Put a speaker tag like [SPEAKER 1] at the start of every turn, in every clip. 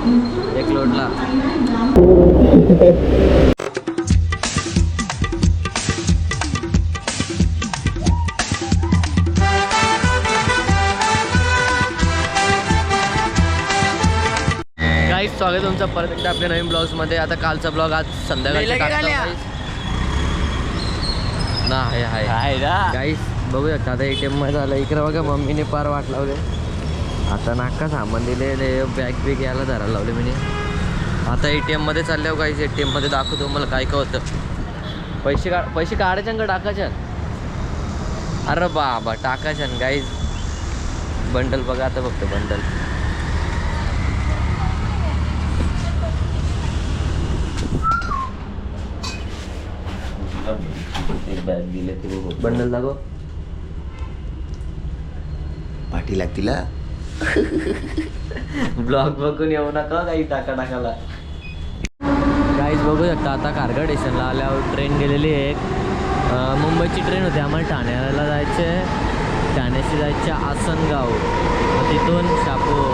[SPEAKER 1] एक लोटला. गाईस स्वागत तुमचं परत एकदा आपल्या नवीन ब्लॉग्समध्ये. आता कालचा ब्लॉग आज संध्याकाळचा आहे गाईस. बघू शकता आता ATM मध्ये झालं. इकडे बघा मम्मीने पार वाट लावले. आता नाका सामान दिले, बॅग बिग यायला धरायला लावले मी. आता ATM मध्ये चालले हो गाईस. ATM मध्ये दाखवतो मला काय काय होतं. पैसे काढायचे का टाकायचे? अरे बाबा टाकायचे गाईस. बंडल बघा आता फक्त बंडल. बॅग दिले ते बंडल दाखव.
[SPEAKER 2] पाठी लागतील.
[SPEAKER 1] ब्लॉग बघून येऊ नका काही टाकायला. गाईज बघू शकता आता कारगड स्टेशनला आल्यावर ट्रेन गेलेली आहे. एक मुंबईची ट्रेन होती. आम्हाला ठाण्याला जायचे. ठाण्याशी जायचे आसनगाव, तिथून शापूर.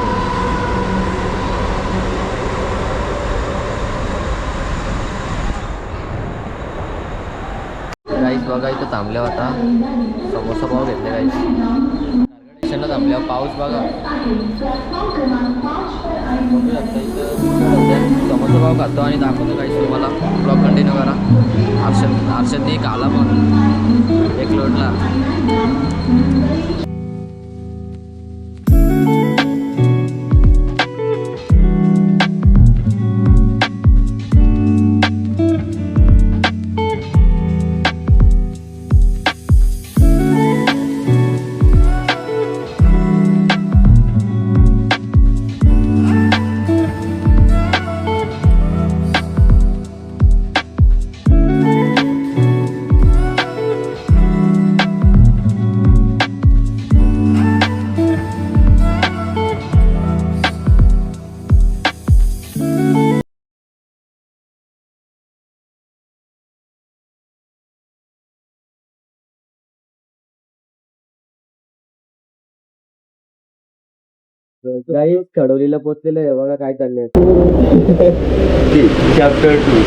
[SPEAKER 1] गाईज बघा इथं थांबल्या होता. समोसा पाव घेतले गाईज. कारगड स्टेशनला थांबल्यावर पाऊस बघा. बघू शकता इथं समोसा पाव खातो आणि दाखवतो गाईज तुम्हाला. ब्लॉग कंटिन्यू करा. अर्षदने एक आला पण एक लोटला. गाईज कडोलीला पोचलेलं आहे बघा काय चाललंय.
[SPEAKER 2] चॅप्टर 2.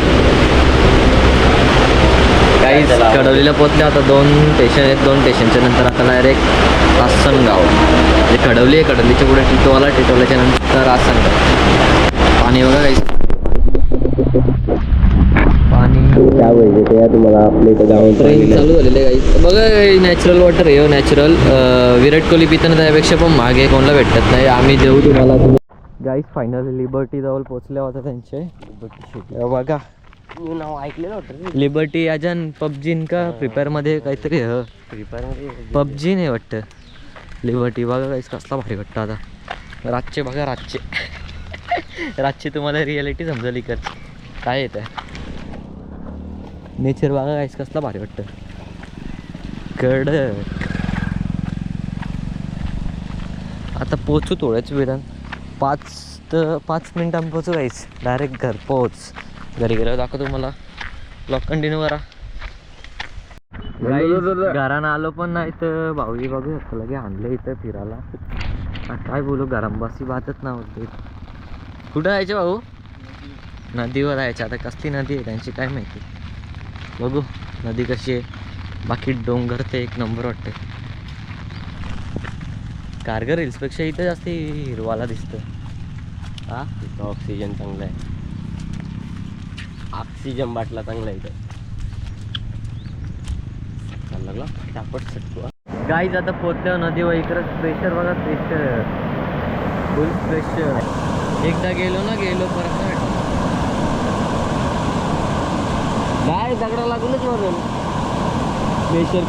[SPEAKER 1] गाईज कडोलीला पोचले. आता 2 स्टेशन आहेत. 2 स्टेशनच्या नंतर आता डायरेक्ट आसनगाव. म्हणजे कडोली आहे. कडोलीच्या पुढे टिटोला, टिटोल्याच्या नंतर आसनगाव. पाणी बघा गाईज. पाणी
[SPEAKER 2] काय पाहिजे ते तुम्हाला आपल्या इथं गावात
[SPEAKER 1] ट्रेन चालू झालेलं आहे गाईज. बघा नॅचरल वॉटर आहे. नॅचरल. विराट कोहली पिताना त्यापेक्षा पण मागे कोणाला भेटत नाही. आम्ही देऊ तुम्हाला. गाईज फायनली लिबर्टी जवळ पोचल्या होत्या त्यांचे. बघा
[SPEAKER 2] नाव ऐकलेलं होतं.
[SPEAKER 1] लिबर्टी अजन पबजी का फ्री फायर मध्ये काहीतरी
[SPEAKER 2] फ्री फायर मध्ये
[SPEAKER 1] पबजी नाही वाटतं. लिबर्टी बघा गाईज कसला भारी वाटतं. आता रातचे बघा रातचे तुम्हाला रियालिटी समजेल इकडची काय येतं. नेचर बघा गाईस कसला भारी वाटतं. कडक. आता पोचू थोड्याच वेळात. 5 मिनिटांनी पोचू गाईस. डायरेक्ट घर पोच. घरी गेल्यावर दाखवतो तुम्हाला. ब्लॉग कंटिन्यू करा. घरानं आलो पण नाही तर भाऊजी बघू शकतो लगे आणले इथं फिरायला. काय बोलू घरांबासी बातच नव्हते. कुठं जायचे भाऊ? नदीवर जायचे. आता कसली नदी आहे त्यांची काय माहिती. बघू नदी कशी आहे. बाकी डोंगर ते एक नंबर वाटते. कारगर हिल्सपेक्षा इथं जास्त हिरवाला दिसतं. हा
[SPEAKER 2] इथं ऑक्सिजन चांगला आहे. ऑक्सिजन बाटला चांगला आहे इथं. चाल लागला टापट सटकू.
[SPEAKER 1] गाईज आता पोचल्यावर नदीवर इकडं प्रेशर बघा. प्रेशर फुल प्रेशर. एकदा गेलो परत नाही. काय दगडा लागूनच वरून प्रेशर.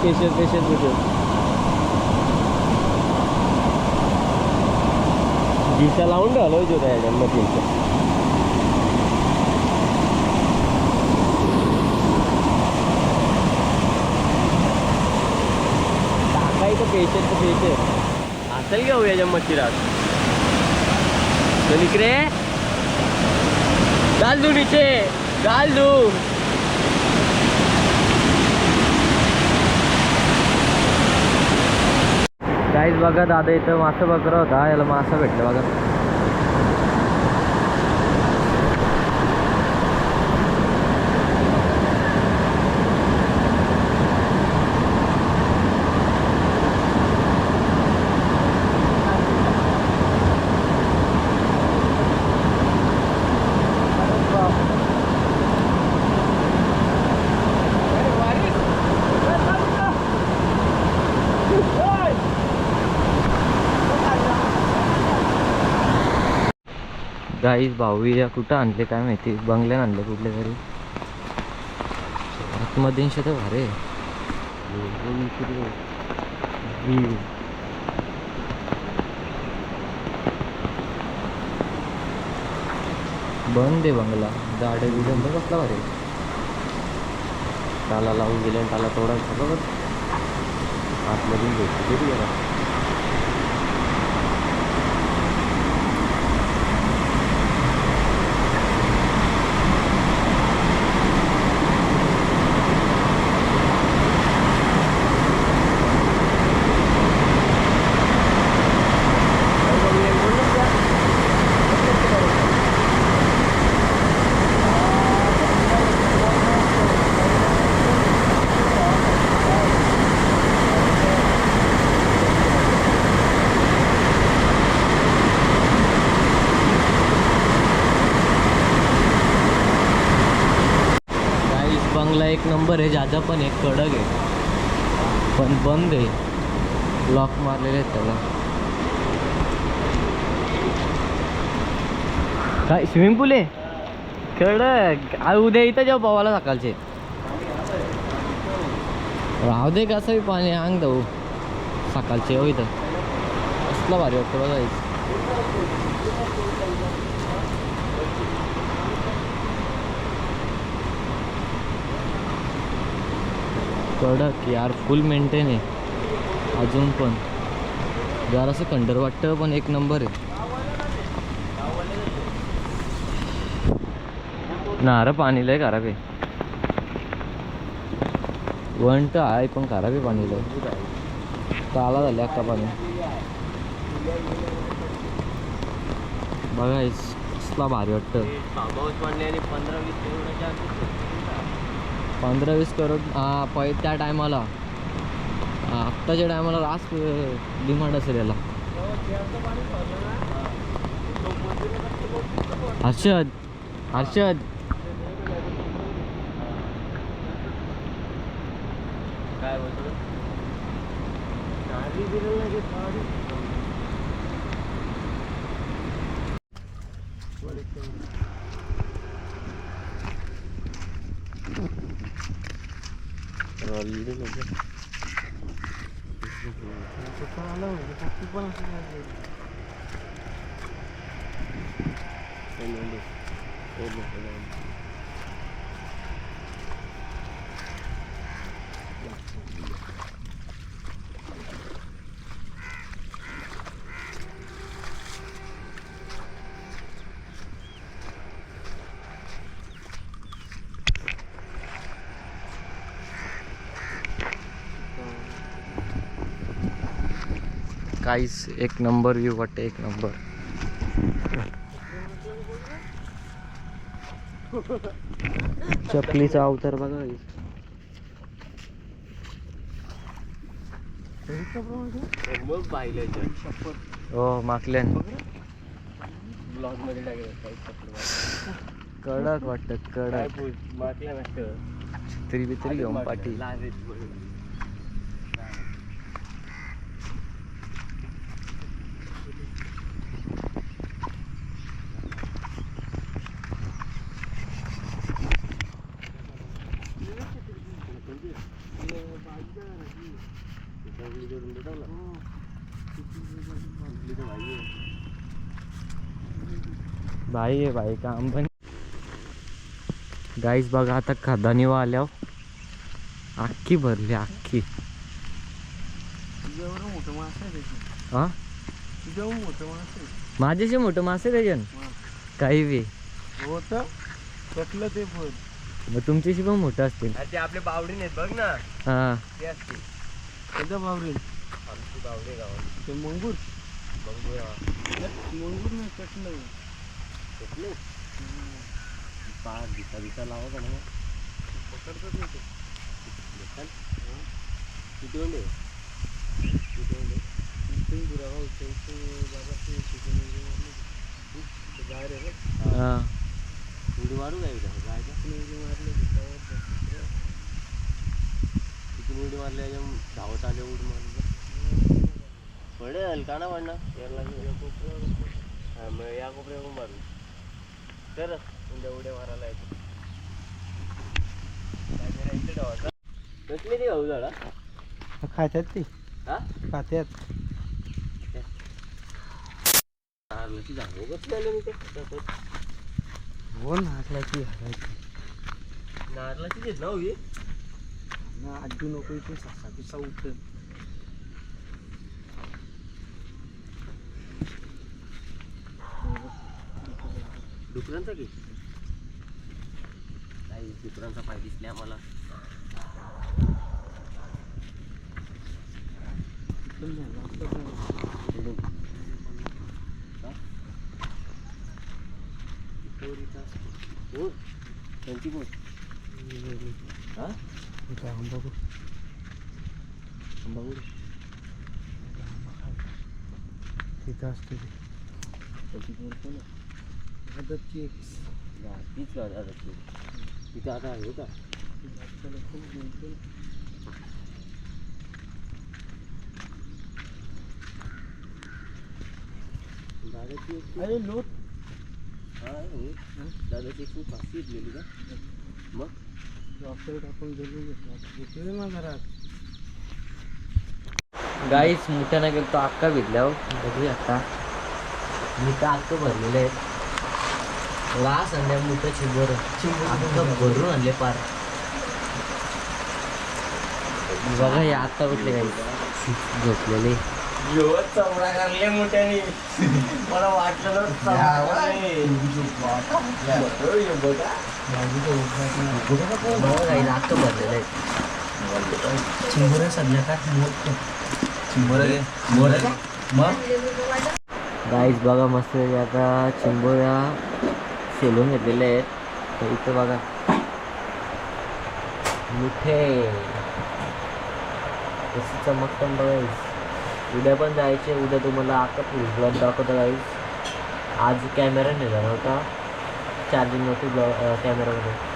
[SPEAKER 2] दिसा लावून ठेवलं होतं त्या मशीनचं. टाकायचं प्रेशर असेल घेऊ याच्या मच्छीरात. तो इकडे डाल दू नीचे डाल दू.
[SPEAKER 1] गाईज बघा दादा इथं मासा बकरा होता. याला मासा भेटलं बघा. गाईस भाऊ या कुठं आणले काय माहिती, बंगल्यात आणले कुठले तरी. आतमध्ये तर भारे बंद आहे बंगला. झाडे बिडं बघ कसला भारी. त्याला लावून गेले त्याला थोडा बघ आतमधून भेटते तरी गेला. बंगला एक नंबर आहे. ज्यादा पण एक कडक आहे पण बंद आहे. लॉक मारलेले आहेत त्याला. काय स्विमिंग पूल आहे कडक. उद्या इथं जेव्हा पवायला सकाळचे राहू दे कसं पाणी अंग जाऊ सकाळचे हो इथं कसला भारी वाटतं बघा. कडक यार फुल मेंटेन आहे अजून पण. जरासं खंडर वाटतं पण एक नंबर आहे. नारळ पाणी लय खराब आहे. वन तर आहे पण खराब आहे पाणी लय. काला झाले अख्खा पाणी बघा. कसला भारी वाटतं. 15-20 करोड हा त्या टायमाला. आत्ताच्या टायमाला रास डिमांड असेल याला. हर्षद हर्षद
[SPEAKER 2] काय बोलतो
[SPEAKER 1] काहीच एक नंबर व्ह्यू वाटते. एक नंबर. चपलीचा अवतार बघा.
[SPEAKER 2] मग पाहिलं
[SPEAKER 1] हो माकल्यान
[SPEAKER 2] ब्लॉग मध्ये टाकलं
[SPEAKER 1] कडक वाटत. कडक
[SPEAKER 2] माकल्या वाटतं
[SPEAKER 1] तरी बितरी घेऊन पाठी. भाई आहे भाई काम पण. गाईस बघा आता खदानीवा आल्यावर अख्खी भरली अख्खी. हा माझ्याशी मोठं मासे त्याच्यान काही बी
[SPEAKER 2] होत कसलं ते पण.
[SPEAKER 1] मग तुमच्याशी पण मोठं असतील.
[SPEAKER 2] ते आपले बावडी आहेत बघ ना.
[SPEAKER 1] हा
[SPEAKER 2] ते असते कोणत्या बावडी. आमची बावडी गावात ते मंगूर. मंगूर नाही कटलं. पाच दिसा लावा का ना पकडतात नाही. किती वंडे किती वंडे
[SPEAKER 1] हा
[SPEAKER 2] उडी मारू काय उडी मारले. किती उडी मारले धावत आले. उडी मारले पडेल का ना वाढणार. या कोपऱ्यावरून मारू. तर म्हणजे उड्या मारायला येतो. कॅमेरा इथे ठेवायचा. कसली ती भाऊ झाडा
[SPEAKER 3] खात्यात ती
[SPEAKER 2] हा
[SPEAKER 3] खात्यात
[SPEAKER 2] नारळाची झाडं कसली आले मी ते
[SPEAKER 3] हो नारळाची घालायची
[SPEAKER 2] नारळाची देत ना हवी
[SPEAKER 3] ना आजू नको इथे ससा पिसा उठत
[SPEAKER 2] डुकरांचा की काही डुकरांचा पाय दिसले आम्हाला. हो त्यांची बोट हा
[SPEAKER 3] बघू
[SPEAKER 2] बघू
[SPEAKER 3] तिथं असते ती
[SPEAKER 2] त्यांची बोट कोण
[SPEAKER 3] आदतची एक
[SPEAKER 2] तीच गाडी आता तिथे आता आहे का दादाची एक
[SPEAKER 3] अरे लोट
[SPEAKER 2] हा दादाची एक खूप फाशी घेतलेली का मग
[SPEAKER 3] डॉक्टर आपण जरूर घेतला ना घरात
[SPEAKER 1] गाईस मोठ्यानं गेलो तो अक्का भिजल्यावर बघू आता मी तर अक्का भरलेलं आहे वास आणल्या मोठं चिंबर अक्का भरून आणले पार बघा हे आता उठले काही झोपलेले
[SPEAKER 2] चवडा करले मोठ्याने मला वाटलं
[SPEAKER 1] बघा काही अक्का भरलेलं आहे
[SPEAKER 3] चिंबोऱ्या संध्याकाळ चिंबोऱ्या मग
[SPEAKER 1] गाईस बघा मस्त आता चिंबोऱ्या सोलून घेतलेले आहेत तर इथं बघा मिठे कशी चमकतं बघायस उद्या पण जायचे उद्या तुम्हाला आता ब्लॉग दाखवतो गाईस आज कॅमेरा नेला नव्हता चार्जिंग नव्हती कॅमेरामध्ये